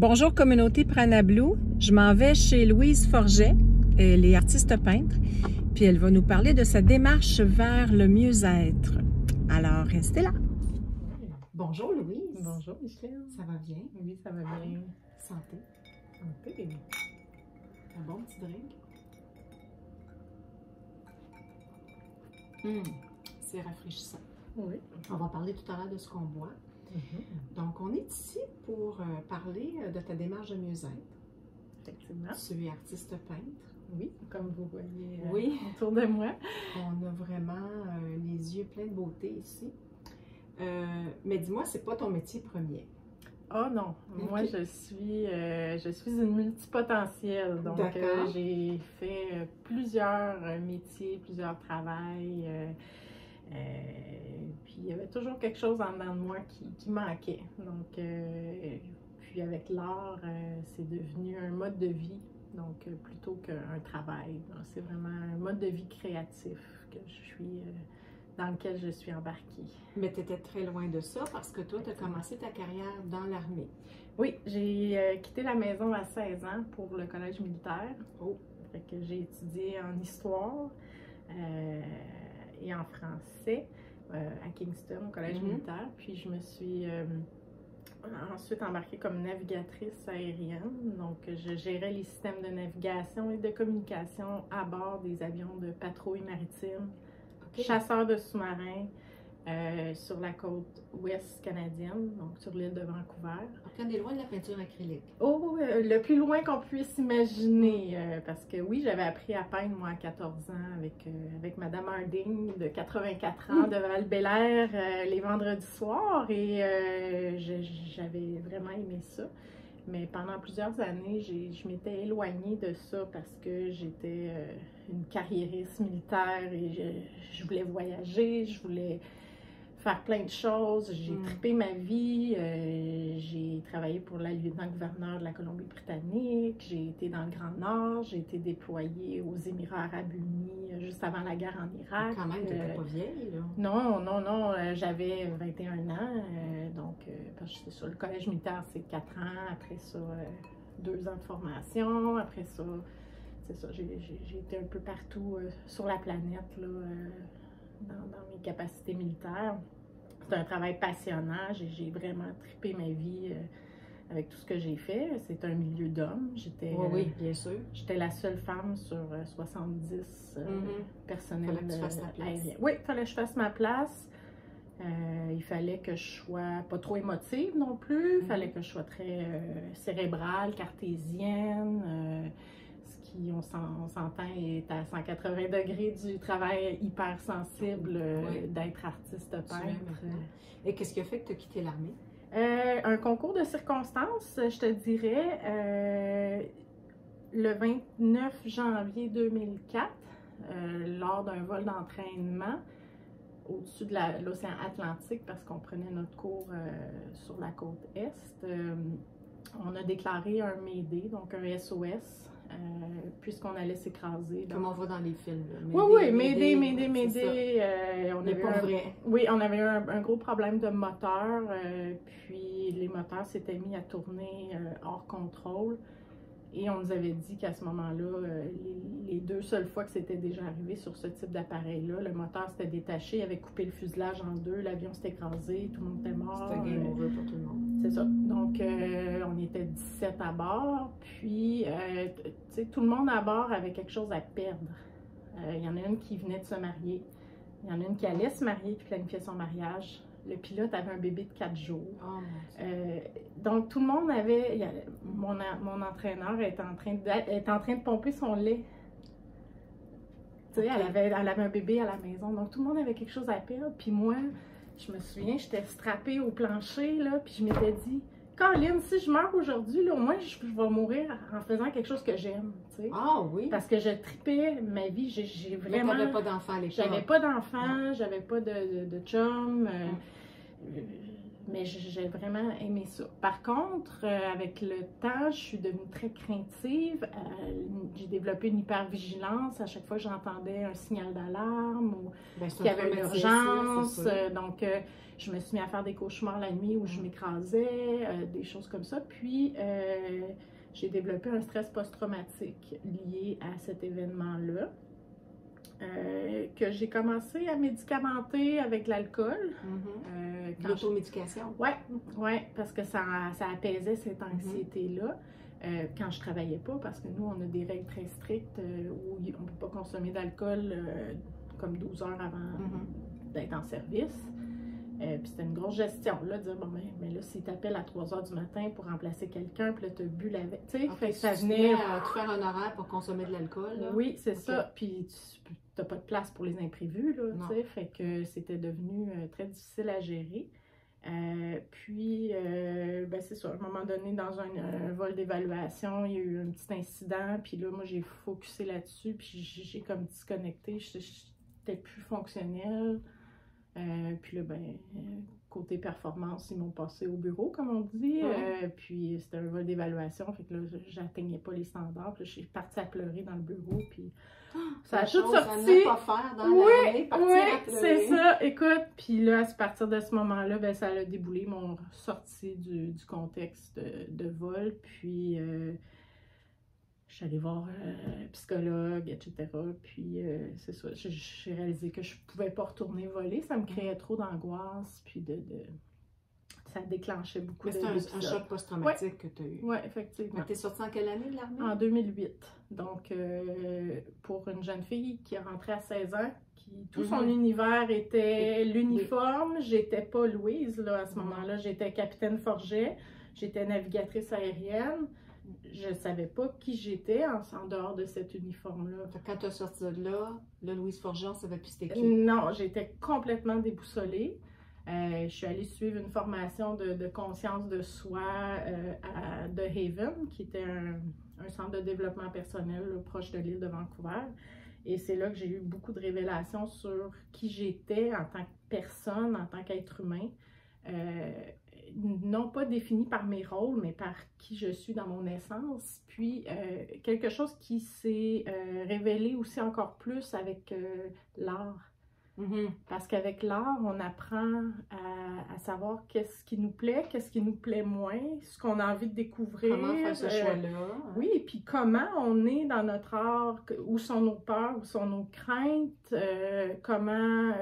Bonjour communauté Prana Blue, je m'en vais chez Louise Forget, elle est artiste peintre, puis elle va nous parler de sa démarche vers le mieux-être. Alors restez là. Bonjour Louise. Bonjour Michel. Ça va bien? Oui, ça va bien. Santé. Santé. Un bon petit drink. C'est rafraîchissant. Oui. On va parler tout à l'heure de ce qu'on boit. Donc, on est ici pour parler de ta démarche de mieux-être. Effectivement. Tu es artiste peintre. Oui, comme vous voyez Oui. autour de moi. On a vraiment les yeux pleins de beauté ici. Mais dis-moi, c'est pas ton métier premier. Oh non, moi Okay. je suis une multipotentielle. Donc, j'ai fait plusieurs métiers, plusieurs travails. Puis il y avait toujours quelque chose en dedans de moi qui manquait. Donc, puis avec l'art, c'est devenu un mode de vie, donc plutôt qu'un travail. C'est vraiment un mode de vie créatif que je suis, dans lequel je suis embarquée. Mais tu étais très loin de ça parce que toi, tu as commencé ta carrière dans l'armée. Oui, j'ai quitté la maison à 16 ans pour le collège militaire. Oh. Fait que j'ai étudié en histoire. Et en français à Kingston, au collège militaire. Puis je me suis ensuite embarquée comme navigatrice aérienne. Donc, je gérais les systèmes de navigation et de communication à bord des avions de patrouille maritime, chasseurs de sous-marins sur la côte ouest canadienne, donc sur l'île de Vancouver. Donc, on est loin de la peinture acrylique. Oh, le plus loin qu'on puisse imaginer, parce que oui, j'avais appris à peindre, moi, à 14 ans, avec Madame Harding, de 84 ans, de Val-Bélair, les vendredis soirs, et j'avais vraiment aimé ça. Mais pendant plusieurs années, je m'étais éloignée de ça parce que j'étais une carriériste militaire et je voulais voyager, je voulais faire plein de choses. J'ai trippé ma vie. J'ai travaillé pour la lieutenant-gouverneur de la Colombie-Britannique. J'ai été dans le Grand Nord. J'ai été déployée aux Émirats arabes unis juste avant la guerre en Irak. Quand même, tu n'étais pas vieille, là. Non. J'avais 21 ans. Parce que sur le collège militaire, c'est 4 ans. Après ça, 2 ans de formation. Après ça, c'est ça. J'ai été un peu partout sur la planète, là. Dans mes capacités militaires. C'est un travail passionnant. J'ai vraiment trippé ma vie avec tout ce que j'ai fait. C'est un milieu d'hommes. Oui, bien sûr. J'étais la seule femme sur 70 personnels aériens. Oui, il fallait que je fasse ma place. Il fallait que je sois pas trop émotive non plus. Il fallait que je sois très cérébrale, cartésienne. Qui, on s'entend, est à 180 degrés du travail hyper sensible d'être artiste peintre. Et qu'est-ce qui a fait que tu as quitté l'armée? Un concours de circonstances, je te dirais, le 29 janvier 2004, lors d'un vol d'entraînement au-dessus de l'océan Atlantique, parce qu'on prenait notre cours sur la côte Est, on a déclaré un Mayday, donc un SOS, puisqu'on allait s'écraser. Comme on voit dans les films. Oui, Mayday. On avait eu un gros problème de moteur, puis les moteurs s'étaient mis à tourner hors contrôle. Et on nous avait dit qu'à ce moment-là, les 2 seules fois que c'était déjà arrivé sur ce type d'appareil-là, le moteur s'était détaché, avait coupé le fuselage en 2, l'avion s'était écrasé, tout le monde était mort. C'était game over pour tout le monde. C'est ça. Donc, on était 17 à bord, puis, tu sais, tout le monde à bord avait quelque chose à perdre. Il y en a une qui venait de se marier, il y en a une qui allait se marier puis planifiait son mariage. Le pilote avait un bébé de 4 jours. Oh, donc, tout le monde avait... Mon entraîneur était en train de pomper son lait. Tu sais, elle avait un bébé à la maison. Donc, tout le monde avait quelque chose à perdre. Puis moi, je me souviens, j'étais strappée au plancher, là, puis je m'étais dit, Caroline, si je meurs aujourd'hui, là, au moins, je vais mourir en faisant quelque chose que j'aime, tu sais. Ah oui? Parce que je tripais ma vie, j'ai vraiment... Tu n'avais pas d'enfant à l'école? J'avais pas d'enfant, j'avais pas de chum. Mais j'ai vraiment aimé ça. Par contre, avec le temps, je suis devenue très craintive. J'ai développé une hypervigilance à chaque fois que j'entendais un signal d'alarme ou qu'il y avait une urgence. Donc, je me suis mis à faire des cauchemars la nuit où je m'écrasais, des choses comme ça. Puis, j'ai développé un stress post-traumatique lié à cet événement-là. Que j'ai commencé à médicamenter avec l'alcool. L'automédication? Oui, parce que ça apaisait cette anxiété-là. Quand je travaillais pas, parce que nous, on a des règles très strictes où on ne peut pas consommer d'alcool comme 12 heures avant d'être en service. Puis c'était une grosse gestion, là, de dire, bon, mais là, si t'appelles à 3 heures du matin pour remplacer quelqu'un, puis là, t'as bu la veille, tu sais, fait que ça venait... à te faire un horaire pour consommer de l'alcool, là? Oui, c'est ça, puis t'as pas de place pour les imprévus, là, tu sais, fait que c'était devenu très difficile à gérer. Puis, ben c'est ça, à un moment donné, dans un vol d'évaluation, il y a eu un petit incident, puis là, moi, j'ai focusé là-dessus, puis j'ai comme disconnecté, j'étais plus fonctionnelle. Puis là, ben, côté performance, ils m'ont passé au bureau, comme on dit. Puis c'était un vol d'évaluation, fait que là, j'atteignais pas les standards. Puis là, je suis partie à pleurer dans le bureau, puis ça a tout sorti. Pas faire dans l'année, partir à pleurer. C'est ça. Écoute, puis là, à partir de ce moment-là, ben, ça a déboulé mon sortie du contexte de vol. Puis je suis allée voir un psychologue, etc. Puis c'est ça, j'ai réalisé que je pouvais pas retourner voler. Ça me créait trop d'angoisse, puis ça déclenchait beaucoup de... C'est un choc post-traumatique que tu as eu. Oui, effectivement. Tu es sortie en quelle année de l'armée? En 2008. Donc, pour une jeune fille qui est rentrée à 16 ans, tout son univers était l'uniforme. J'étais pas Louise, là, à ce moment-là. J'étais capitaine Forget. J'étais navigatrice aérienne. Je savais pas qui j'étais en dehors de cet uniforme-là. Quand tu as sorti de là, Louise Forget, on ne savait plus c'était qui? Non, j'étais complètement déboussolée. Je suis allée suivre une formation de conscience de soi à The Haven, qui était un centre de développement personnel là, proche de l'île de Vancouver. Et c'est là que j'ai eu beaucoup de révélations sur qui j'étais en tant que personne, en tant qu'être humain. Non pas définie par mes rôles, mais par qui je suis dans mon essence. Puis, quelque chose qui s'est révélé aussi encore plus avec l'art. Parce qu'avec l'art, on apprend à savoir qu'est-ce qui nous plaît, qu'est-ce qui nous plaît moins, ce qu'on a envie de découvrir. Comment faire ce choix-là. Oui, et puis comment on est dans notre art, où sont nos peurs, où sont nos craintes, comment...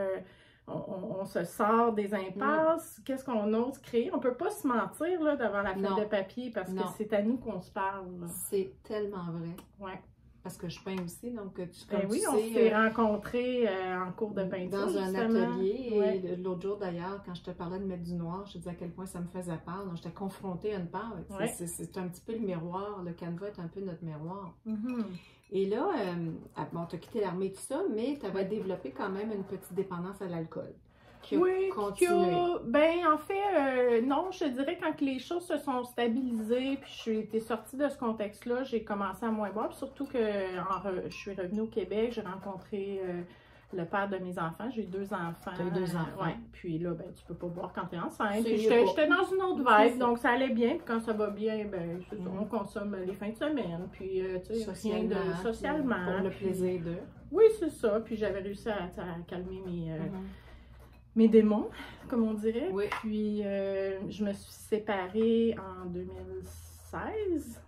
On se sort des impasses, qu'est-ce qu'on ose créer. On ne peut pas se mentir là, devant la feuille de papier parce que c'est à nous qu'on se parle. C'est tellement vrai. Oui. Parce que je peins aussi, donc oui, on s'est rencontrés en cours de peinture. Dans un atelier. Et l'autre jour d'ailleurs, quand je te parlais de mettre du noir, je te disais à quel point ça me faisait peur. Donc j'étais confrontée à une peur. C'est un petit peu le miroir. Le canevas est un peu notre miroir. Et là, bon, tu as quitté l'armée et tout ça, mais tu avais développé quand même une petite dépendance à l'alcool. Ben, en fait, non, je te dirais quand les choses se sont stabilisées, puis je été sortie de ce contexte-là, j'ai commencé à moins boire, puis surtout que je suis revenue au Québec, j'ai rencontré le père de mes enfants, j'ai eu 2 enfants. Tu as eu 2 enfants. Ouais. Puis là, ben, tu peux pas boire quand tu es enceinte. Puis j'étais dans une autre vibe, donc ça allait bien. Puis quand ça va bien, ben, on consomme les fins de semaine. Puis, tu sais, rien de socialement. Pour le plaisir de. Oui, c'est ça. Puis j'avais réussi à calmer mes démons, comme on dirait. Oui. Puis je me suis séparée en 2016.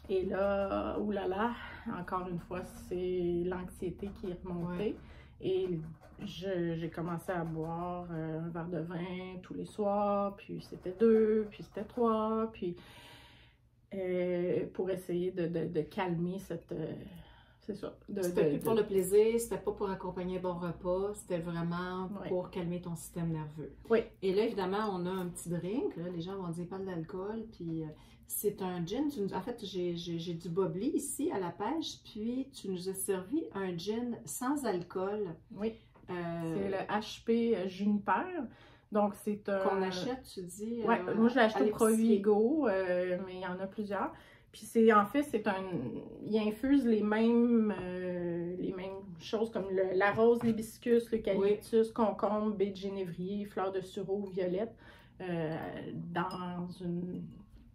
Et là, oulala, encore une fois, c'est l'anxiété qui est remontée. Et j'ai commencé à boire un verre de vin tous les soirs, puis c'était 2, puis c'était 3, puis pour essayer de calmer cette... c'est ça. C'était plus pour le plaisir, c'était pas pour accompagner un bon repas, c'était vraiment pour calmer ton système nerveux. Oui. Et là, évidemment, on a un petit drink, là, les gens vont dire pas de l'alcool, puis c'est un gin. En fait, j'ai du Bobli ici à la pêche, puis tu nous as servi un gin sans alcool. Oui. C'est le HP Juniper. Donc, c'est un... Qu'on achète, tu dis? Oui, moi, je l'ai acheté au Provigo, mais il y en a plusieurs. Puis, en fait, il infuse les mêmes choses comme la rose, l'hibiscus, l'eucalyptus, concombre, baie de génévrier, fleur de sureau, violette.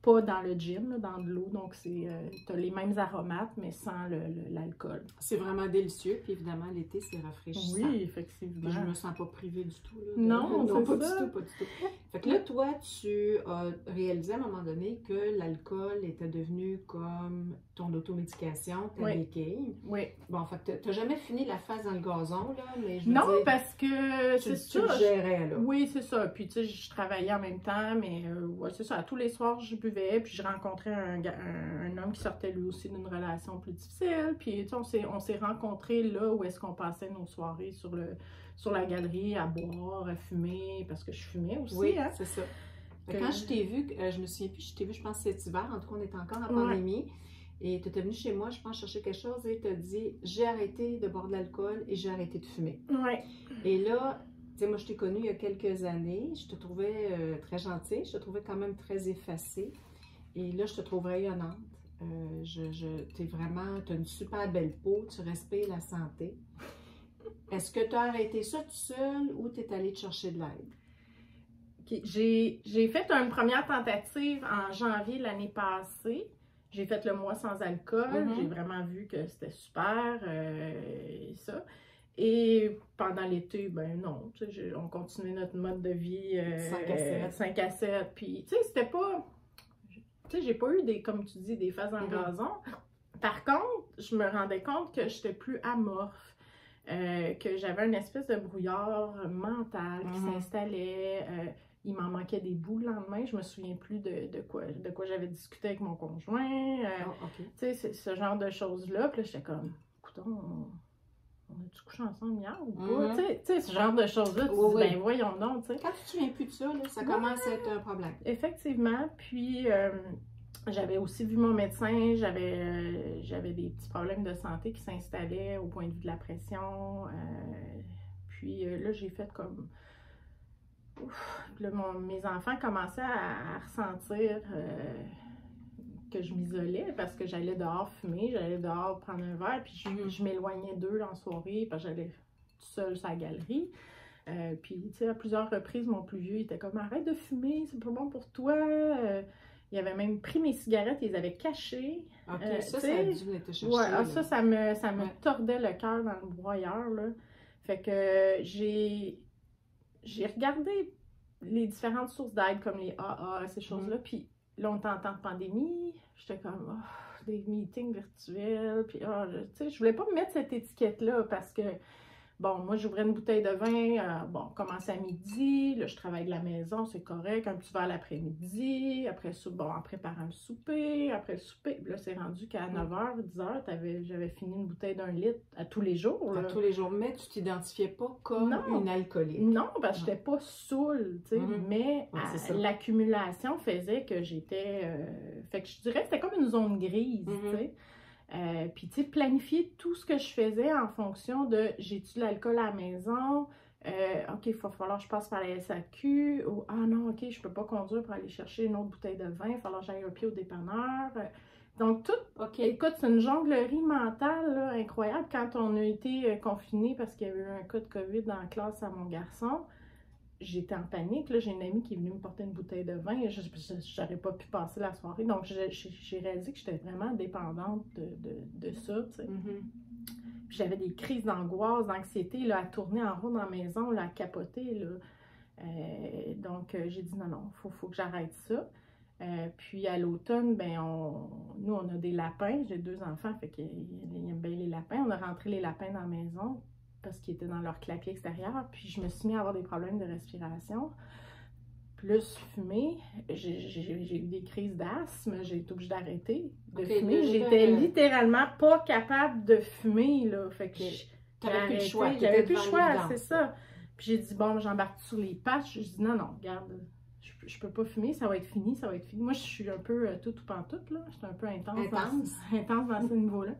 pas dans le gin, là, dans de l'eau. Donc, tu as les mêmes aromates, mais sans l'alcool. C'est vraiment délicieux. Puis évidemment, l'été, c'est rafraîchissant. Oui, effectivement. Puis je me sens pas privée du tout. Là, non, pas du tout. Fait que là, toi, tu as réalisé à un moment donné que l'alcool était devenu comme ton automédication, ta béquille. Oui. Bon, fait que tu n'as jamais fini la phase dans le gazon, là, mais je veux non, dire, parce que tu le gérais, là. Oui, c'est ça. Puis, tu sais, je travaillais en même temps, mais ouais, c'est ça. Tous les soirs, je buvais, puis je rencontrais un homme qui sortait lui aussi d'une relation plus difficile. Puis, tu sais, on s'est rencontrés là où est-ce qu'on passait nos soirées sur la galerie, à boire, à fumer, parce que je fumais aussi. Oui, hein. c'est ça. Quand je t'ai vue, je me souviens plus, je t'ai vue, je pense, cet hiver, en tout cas, on était encore en pandémie. Et tu étais venue chez moi, je pense, chercher quelque chose et tu as dit « J'ai arrêté de boire de l'alcool et j'ai arrêté de fumer. » Oui. Et là, tu sais, moi, je t'ai connue il y a quelques années. Je te trouvais très gentille. Je te trouvais quand même très effacée. Et là, je te trouve rayonnante. Tu as une super belle peau. Tu respires la santé. Est-ce que tu as arrêté ça tout seul ou tu es allée te chercher de l'aide? Okay. J'ai fait une première tentative en janvier l'année passée. J'ai fait le mois sans alcool. J'ai vraiment vu que c'était super. Ça. Et pendant l'été, ben non. On continuait notre mode de vie 5 à 7. Puis, tu sais, c'était pas... Tu sais, j'ai pas eu, comme tu dis, des phases en gazon. Par contre, je me rendais compte que j'étais plus amorphe. Que j'avais une espèce de brouillard mental qui s'installait. Il m'en manquait des bouts le lendemain. Je me souviens plus de quoi j'avais discuté avec mon conjoint. Tu sais, ce genre de choses-là. Puis là, j'étais comme, écoute, on a-tu couché ensemble hier ou pas? Tu sais, ce genre de choses-là, tu dis, ben voyons donc, tu sais. Quand tu te souviens plus de ça, là, ça commence à être un problème. Effectivement. Puis, j'avais aussi vu mon médecin. J'avais des petits problèmes de santé qui s'installaient au point de vue de la pression. Puis là, j'ai fait comme... Là, mes enfants commençaient à ressentir que je m'isolais parce que j'allais dehors fumer, j'allais dehors prendre un verre, puis je m'éloignais d'eux en soirée parce que j'allais toute seule sur la galerie. Puis, tu sais, à plusieurs reprises, mon plus vieux était comme « Arrête de fumer, c'est pas bon pour toi. » Il avait même pris mes cigarettes, il les avait cachées. OK, ça a dû venir te chercher. Ouais, ça me tordait le cœur dans le broyeur, là. Fait que j'ai regardé les différentes sources d'aide comme les AA, ces choses-là, puis là, on était en temps de pandémie, j'étais comme, des meetings virtuels, puis tu sais, je voulais pas me mettre cette étiquette-là parce que, bon, moi, j'ouvrais une bouteille de vin, on commençait à midi, là, je travaille de la maison, c'est correct, un petit verre l'après-midi, après ça, bon, en préparant le souper, après le souper, là, c'est rendu qu'à 9h, 10h, j'avais fini une bouteille d'1 litre à tous les jours. Là. À tous les jours, mais tu t'identifiais pas comme une alcoolique. Non, parce que j'étais pas saoule, tu sais, mais l'accumulation faisait que j'étais, fait que je dirais que c'était comme une zone grise, tu sais. Puis, tu sais, planifier tout ce que je faisais en fonction de j'ai-tu de l'alcool à la maison, OK, il va falloir que je passe par la SAQ, ou ah non, OK, je peux pas conduire pour aller chercher une autre bouteille de vin, il va falloir que j'aille un pied au dépanneur. Donc, tout, écoute, c'est une jonglerie mentale là, incroyable. Quand on a été confinés parce qu'il y avait eu un cas de COVID dans la classe à mon garçon, j'étais en panique. J'ai une amie qui est venue me porter une bouteille de vin et je n'aurais pas pu passer la soirée. Donc, j'ai réalisé que j'étais vraiment dépendante de ça, tu sais. Puis j'avais des crises d'angoisse, d'anxiété, là, à tourner en rond dans la maison, là, à capoter, là. Donc, j'ai dit non, faut que j'arrête ça. Puis à l'automne, ben nous, on a des lapins. J'ai 2 enfants, fait qu'ils aiment bien les lapins. On a rentré les lapins dans la maison parce qu'ils étaient dans leur clapier extérieur. Puis je me suis mis à avoir des problèmes de respiration. Plus fumer, j'ai eu des crises d'asthme. J'ai été obligée d'arrêter de fumer. J'étais littéralement pas capable de fumer, là. Fait que j'avais plus le choix. J'avais plus le choix, c'est ça. Puis j'ai dit, bon, j'embarque sur les pattes. Je dis, non, regarde, je peux pas fumer, ça va être fini, ça va être fini. Moi, je suis un peu tout ou pantoute, là. J'étais un peu intense dans ce niveau-là.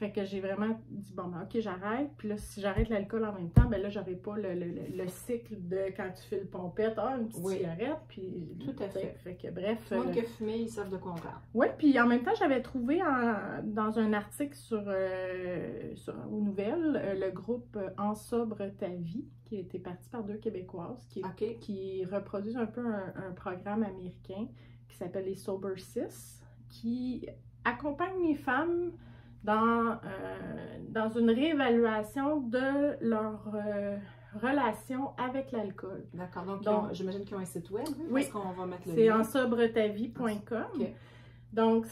Fait que j'ai vraiment dit, bon, ben, OK, j'arrête. Puis là, si j'arrête l'alcool en même temps, ben là, j'aurai pas le cycle de quand tu fais le pompette, une petite cigarette. Puis, tout à fait. Fait que bref. Tout le monde qui a fumé, ils savent de quoi on parle. Oui, puis en même temps, j'avais trouvé dans un article aux nouvelles, le groupe En sobre ta vie, qui a été parti par 2 Québécoises, qui reproduisent un peu un programme américain qui s'appelle les Sober Sis, qui accompagne les femmes dans une réévaluation de leur relation avec l'alcool. D'accord. Donc j'imagine qu'ils ont un site web. Oui. Parce qu'on va mettre le lien. C'est ensobretavie.com. Okay. Donc,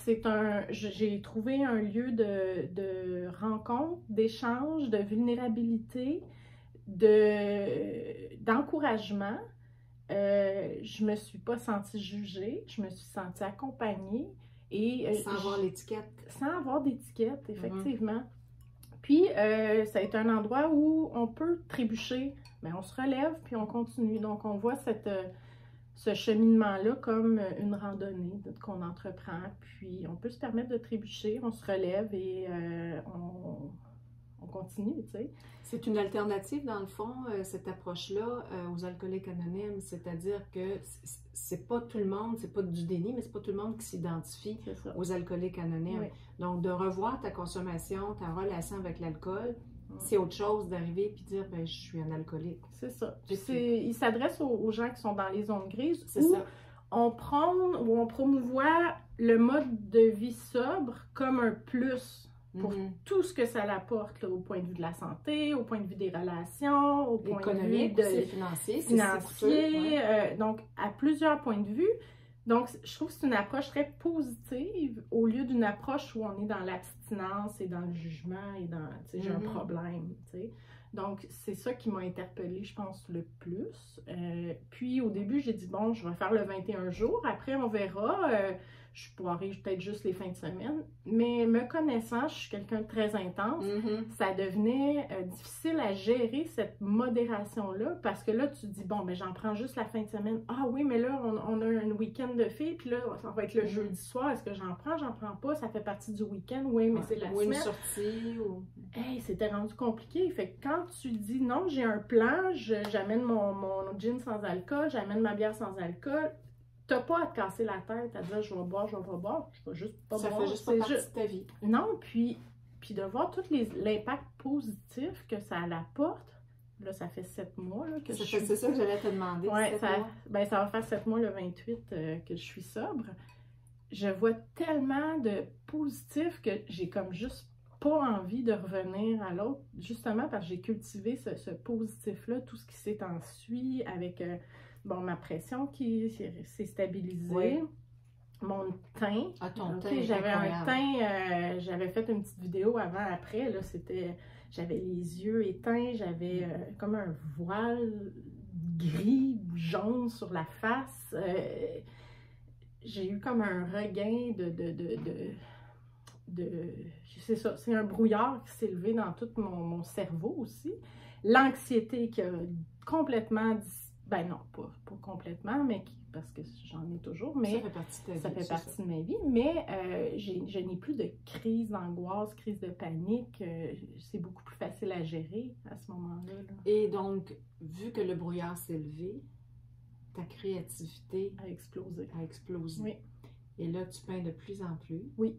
j'ai trouvé un lieu de rencontre, d'échange, de vulnérabilité, d'encouragement. Je me suis pas sentie jugée, je me suis sentie accompagnée. Sans avoir l'étiquette. Sans avoir d'étiquette, effectivement. Puis, ça a été un endroit où on peut trébucher, mais on se relève, puis on continue. Donc, on voit ce cheminement-là comme une randonnée qu'on entreprend. Puis, on peut se permettre de trébucher, on se relève et on continue, tu sais. C'est une alternative, dans le fond, cette approche-là aux alcooliques anonymes, c'est-à-dire que c'est pas tout le monde, c'est pas du déni, mais c'est pas tout le monde qui s'identifie aux alcooliques anonymes. Oui. Donc, de revoir ta consommation, ta relation avec l'alcool, c'est autre chose d'arriver et dire, ben, je suis un alcoolique. C'est ça. Il s'adresse aux gens qui sont dans les zones grises. C'est ça. On promouvoit le mode de vie sobre comme un plus pour tout ce que ça l'apporte, au point de vue de la santé, au point de vue des relations, au point de vue financier, donc à plusieurs points de vue. Donc, je trouve que c'est une approche très positive au lieu d'une approche où on est dans l'abstinence et dans le jugement et dans, tu sais, j'ai un problème, tu sais. Donc, c'est ça qui m'a interpellée, je pense, le plus. Puis, au début, j'ai dit, bon, je vais faire le 21 jours. Après, on verra. Je pourrais peut-être juste les fins de semaine. Mais me connaissant, je suis quelqu'un de très intense. Ça devenait difficile à gérer cette modération-là parce que là, tu te dis, bon, ben j'en prends juste la fin de semaine. Ah oui, mais là, on a un week-end de filles, puis là, ça va être le jeudi soir. Est-ce que j'en prends pas? Ça fait partie du week-end. Oui, mais c'est la semaine. Ou une sortie. Ou... Hey, c'était rendu compliqué. Fait que quand tu dis, non, j'ai un plan, j'amène mon gin sans alcool, j'amène ma bière sans alcool, t'as pas à te casser la tête à dire je vais boire, je vais pas boire. Je vais juste pas boire. Ça fait juste pas partie de ta vie. Non, puis de voir tout l'impact positif que ça apporte. Là, ça fait 7 mois là, que je suis... C'est ça que j'allais te demander. Ouais, ça va faire 7 mois le 28 que je suis sobre. Je vois tellement de positif que j'ai comme juste pas envie de revenir à l'autre, justement parce que j'ai cultivé ce positif-là, tout ce qui s'est ensuite avec... Bon, ma pression qui s'est stabilisée. Oui. Mon teint. Ah, ton teint. J'avais un teint, j'avais fait une petite vidéo avant-après. Là, j'avais les yeux éteints, j'avais comme un voile gris, jaune sur la face. J'ai eu comme un regain c'est ça, c'est un brouillard qui s'est levé dans tout mon cerveau aussi. L'anxiété qui a complètement ben non, pas complètement, mais parce que j'en ai toujours, mais ça fait partie de ta vie. Ça fait partie de ma vie, mais je n'ai plus de crise d'angoisse, crise de panique. C'est beaucoup plus facile à gérer à ce moment-là. Là. Et donc, vu que le brouillard s'est levé, ta créativité a explosé. Oui. Et là, tu peins de plus en plus. Oui.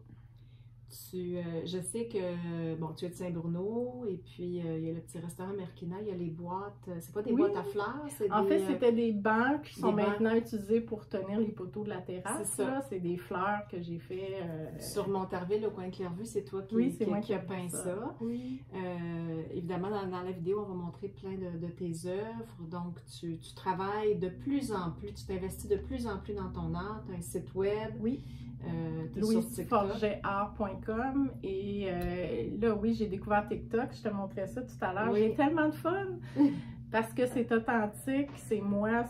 Je sais que, bon, tu es de Saint-Bruno, et puis il y a le petit restaurant Merkina, il y a les boîtes, c'est pas des boîtes à fleurs, c'est En fait, c'était des bancs qui sont maintenant utilisés pour tenir les poteaux de la terrasse. C'est ça. C'est des fleurs que j'ai fait... Sur Montarville, au coin de Clairvue, c'est toi qui as peint ça. Oui. Évidemment, dans la vidéo, on va montrer plein de tes œuvres, donc tu travailles de plus en plus, tu t'investis de plus en plus dans ton art, tu as un site web. Oui. louiseforgetart.com et là, oui, j'ai découvert TikTok, je te montrais ça tout à l'heure. Oui. J'ai tellement de fun parce que c'est authentique, c'est moi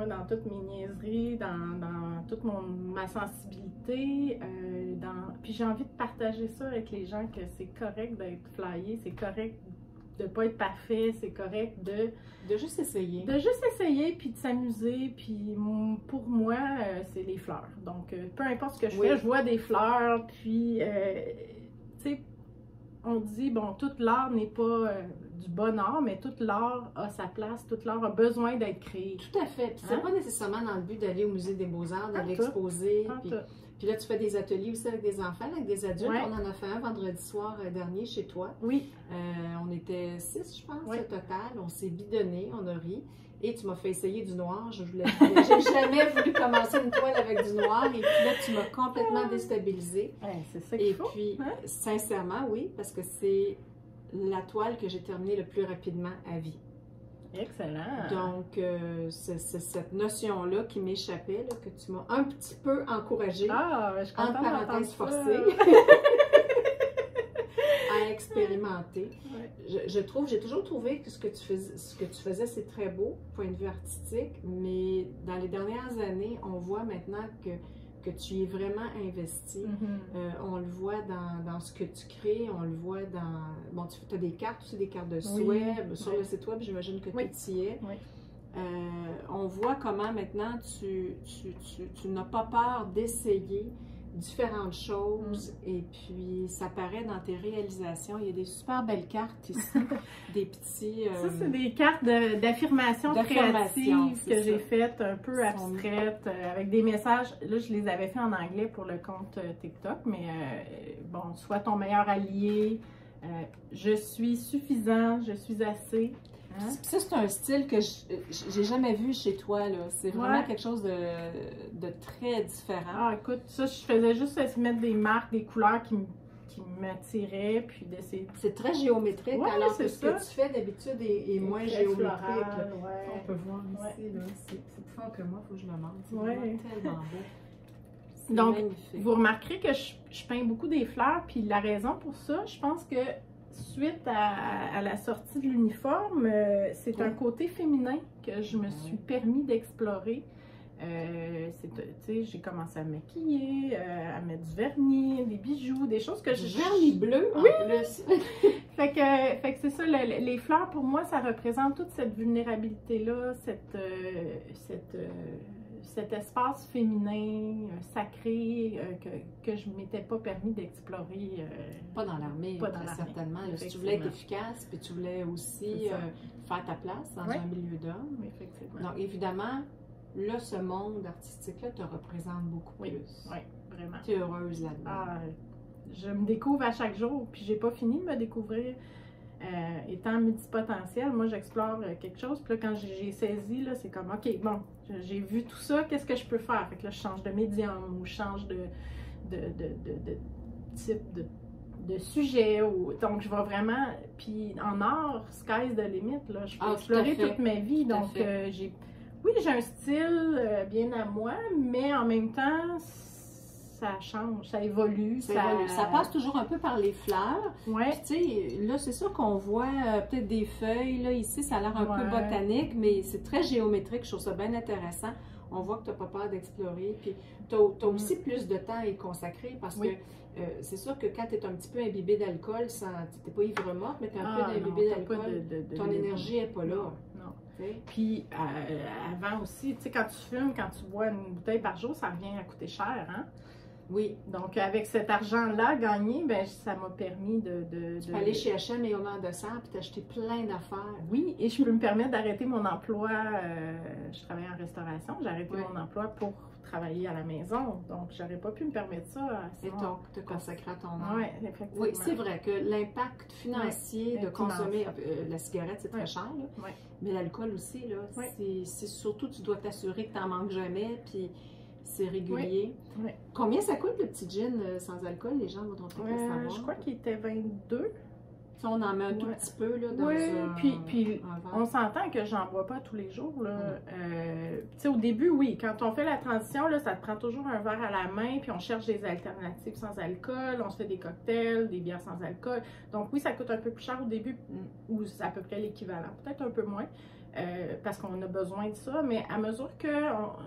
dans toutes mes niaiseries, dans toute ma sensibilité. Puis j'ai envie de partager ça avec les gens, que c'est correct d'être flyé, c'est correct de pas être parfait, c'est correct de juste essayer. De juste essayer, puis de s'amuser, puis pour moi, c'est les fleurs. Donc, peu importe ce que je fais, je vois des fleurs, puis, tu sais, on dit, bon, tout l'art n'est pas du bon art, mais tout l'art a sa place, tout l'art a besoin d'être créé. Tout à fait. Puis c'est pas nécessairement dans le but d'aller au musée des beaux-arts, de l'exposer. Puis là, tu fais des ateliers aussi avec des enfants, avec des adultes. On en a fait un vendredi soir dernier chez toi. Oui. On était 6, je pense, au total. On s'est bidonnés, on a ri. Et tu m'as fait essayer du noir. J'ai jamais voulu commencer une toile avec du noir. Et puis là, tu m'as complètement déstabilisée. C'est ça qu'il faut. Et puis, sincèrement, oui, parce que c'est la toile que j'ai terminée le plus rapidement à vie. Excellent. Donc, c'est cette notion-là qui m'échappait, que tu m'as un petit peu encouragée, je suis contente entre parenthèses forcées, à expérimenter. Je trouve, j'ai toujours trouvé que ce que tu faisais, c'est très beau, point de vue artistique, mais dans les dernières années, on voit maintenant que tu y es vraiment investi. On le voit dans ce que tu crées, on le voit dans... Bon, tu as des cartes aussi, des cartes de web, sur le site web, j'imagine que tu y es. On voit comment maintenant tu n'as pas peur d'essayer différentes choses et puis ça paraît dans tes réalisations. Il y a des super belles cartes ici, des petits... Ça, c'est des cartes d'affirmation créative que j'ai faites, un peu abstraites, avec des messages. Là, je les avais fait en anglais pour le compte TikTok, mais bon, sois ton meilleur allié, je suis suffisant, je suis assez. Ça, c'est un style que j'ai jamais vu chez toi. C'est vraiment quelque chose de très différent. Ah, écoute, ça, je faisais juste mettre des marques, des couleurs qui m'attiraient, puis d'essayer... C'est très géométrique, alors que ce que tu fais d'habitude est moins géométrique. On peut voir ici, c'est plus fort que moi, il faut que je le montre. C'est vraiment tellement beau. Donc, vous remarquerez que je peins beaucoup des fleurs, puis la raison pour ça, je pense que suite à la sortie de l'uniforme, c'est un côté féminin que je me suis permis d'explorer. J'ai commencé à me maquiller, à mettre du vernis, des bijoux, des choses que je... vernis bleu, oui! En plus. fait que c'est ça, les fleurs, pour moi, ça représente toute cette vulnérabilité-là, cet espace féminin, sacré, que je ne m'étais pas permis d'explorer. Pas dans l'armée, certainement. Si tu voulais être efficace, puis tu voulais aussi faire ta place dans un milieu d'hommes. Donc, évidemment, là, ce monde artistique-là te représente beaucoup plus. Oui, vraiment. Tu es heureuse là-dedans. Je me découvre à chaque jour, puis j'ai pas fini de me découvrir. Étant multipotentiel, moi j'explore quelque chose, puis là quand j'ai saisi, c'est comme ok, bon, j'ai vu tout ça, qu'est-ce que je peux faire? Fait que là je change de médium ou je change de type de sujet, donc je vais vraiment, puis en art, sky's the limit, là, je peux explorer toute ma vie, donc j'ai un style bien à moi, mais en même temps, ça change, ça évolue. Ça passe toujours un peu par les fleurs. Ouais. Puis, tu sais, là, c'est sûr qu'on voit peut-être des feuilles. Là, ici, ça a l'air un peu botanique, mais c'est très géométrique. Je trouve ça bien intéressant. On voit que tu n'as pas peur d'explorer. Puis, tu as aussi plus de temps à y consacrer parce que c'est sûr que quand tu es un petit peu imbibé d'alcool, tu n'es pas ivre-morte, mais tu es un peu imbibé d'alcool, ton énergie n'est pas là. Non. Puis, avant aussi, tu sais, quand tu fumes, quand tu bois une bouteille par jour, ça revient à coûter cher, hein? Oui. Donc, avec cet argent-là gagné, ben, ça m'a permis Tu peux aller chez H&M et au Nord de Serre puis t'acheter plein d'affaires. Oui, et je peux me permettre d'arrêter mon emploi. Je travaille en restauration. J'ai arrêté mon emploi pour travailler à la maison. Donc, j'aurais pas pu me permettre ça. Et donc, te consacrer à ton art. Oui, effectivement. Oui, c'est vrai que l'impact financier de consommer la cigarette, c'est très cher, là. Mais l'alcool aussi, là, c'est surtout, tu dois t'assurer que tu n'en manques jamais, puis c'est régulier. Combien ça coûte le petit gin sans alcool? Les gens voudront peut-être savoir. Je crois qu'il était 22. Si on en met un tout petit peu là, dans puis on s'entend que j'en bois pas tous les jours. Là. Tu sais, au début, oui, quand on fait la transition, là, ça te prend toujours un verre à la main, puis on cherche des alternatives sans alcool, on se fait des cocktails, des bières sans alcool. Donc oui, ça coûte un peu plus cher au début, ou c'est à peu près l'équivalent, peut-être un peu moins. Parce qu'on a besoin de ça, mais à mesure que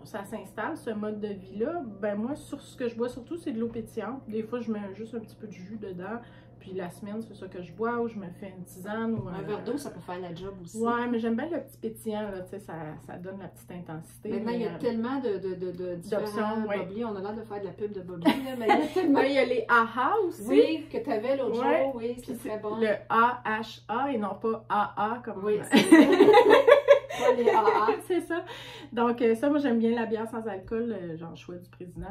ça s'installe, ce mode de vie-là, ben moi, sur ce que je bois surtout, c'est de l'eau pétillante. Des fois, je mets juste un petit peu de jus dedans, Puis la semaine, c'est ça que je bois, ou je me fais une tisane. Ou un verre d'eau, ça peut faire la job aussi. Ouais, mais j'aime bien le petit pétillant, là, tu sais, ça donne la petite intensité. Maintenant, il y a tellement d'options. Ouais. On a l'air de faire de la pub de Bobby, là, mais il y a tellement... Il y a les AHA aussi. Oui, que tu avais l'autre jour, oui, c'est très bon. Le AHA et non pas AA comme... Oui, c'est les AA. C'est ça. Donc ça, moi j'aime bien la bière sans alcool, genre choix du président,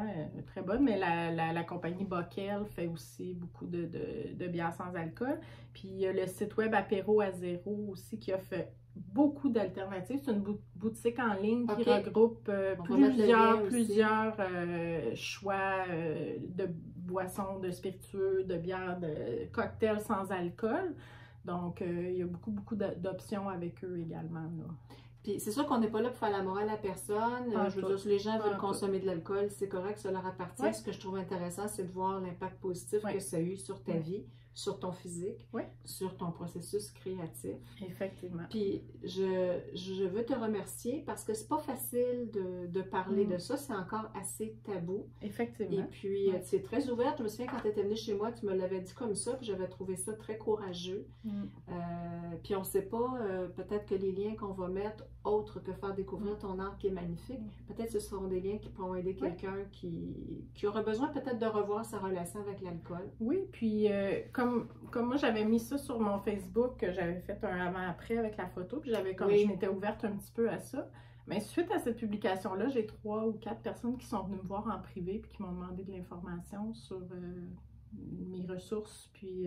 très bonne, mais la compagnie Bockel fait aussi beaucoup de bières sans alcool. Puis il y a le site web Apéro à zéro aussi qui offre beaucoup d'alternatives. C'est une boutique en ligne qui regroupe plusieurs choix de boissons, de spiritueux, de bières, de cocktails sans alcool. Donc, il y a beaucoup d'options avec eux également, là. Puis c'est sûr qu'on n'est pas là pour faire la morale à personne. Je veux dire, si les gens veulent consommer de l'alcool, c'est correct, ça leur appartient. Ouais. Ce que je trouve intéressant, c'est de voir l'impact positif que ça a eu sur ta vie, sur ton physique, sur ton processus créatif. Effectivement. Puis je veux te remercier parce que c'est pas facile de parler de ça, c'est encore assez tabou. Effectivement. Et puis tu es très ouverte. Je me souviens quand tu étais venue chez moi, tu me l'avais dit comme ça, puis j'avais trouvé ça très courageux. Puis on sait pas, peut-être que les liens qu'on va mettre, autres que faire découvrir ton art qui est magnifique, peut-être ce seront des liens qui pourront aider quelqu'un qui aura besoin peut-être de revoir sa relation avec l'alcool. Oui, puis comme moi j'avais mis ça sur mon Facebook, j'avais fait un avant-après avec la photo, puis je m'étais ouverte un petit peu à ça. Mais suite à cette publication-là, j'ai 3 ou 4 personnes qui sont venues me voir en privé puis qui m'ont demandé de l'information sur mes ressources, puis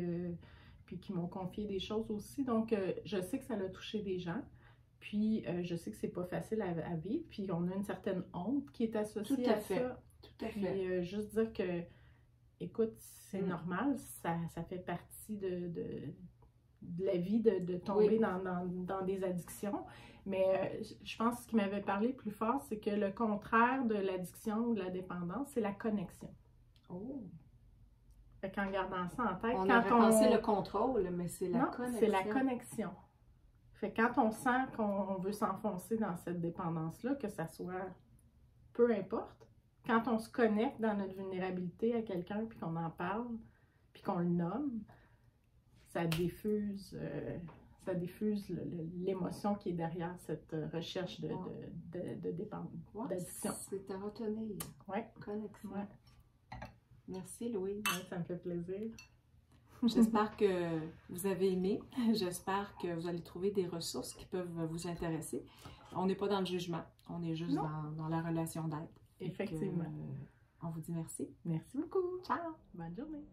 qui m'ont confié des choses aussi. Donc, je sais que ça a touché des gens. Puis, je sais que c'est pas facile à vivre. Puis, on a une certaine honte qui est associée à ça. Tout à fait. Puis, juste dire que, écoute, c'est normal. Ça fait partie de la vie de tomber dans des addictions. Mais je pense que ce qui m'avait parlé plus fort, c'est que le contraire de l'addiction ou de la dépendance, c'est la connexion. Oh! Fait qu'en gardant ça en tête, on aurait pensé le contrôle, mais c'est la connexion. C'est la connexion. Fait que quand on sent qu'on veut s'enfoncer dans cette dépendance-là, que ça soit peu importe, quand on se connecte dans notre vulnérabilité à quelqu'un, puis qu'on en parle, puis qu'on le nomme, ça diffuse l'émotion qui est derrière cette recherche de dépendance, d'addiction. C'est à retenir. Oui. Connexion. Ouais. Merci, Louise. Ouais, ça me fait plaisir. J'espère que vous avez aimé. J'espère que vous allez trouver des ressources qui peuvent vous intéresser. On n'est pas dans le jugement. On est juste dans la relation d'aide. Effectivement. On vous dit merci. Merci beaucoup. Ciao. Bonne journée.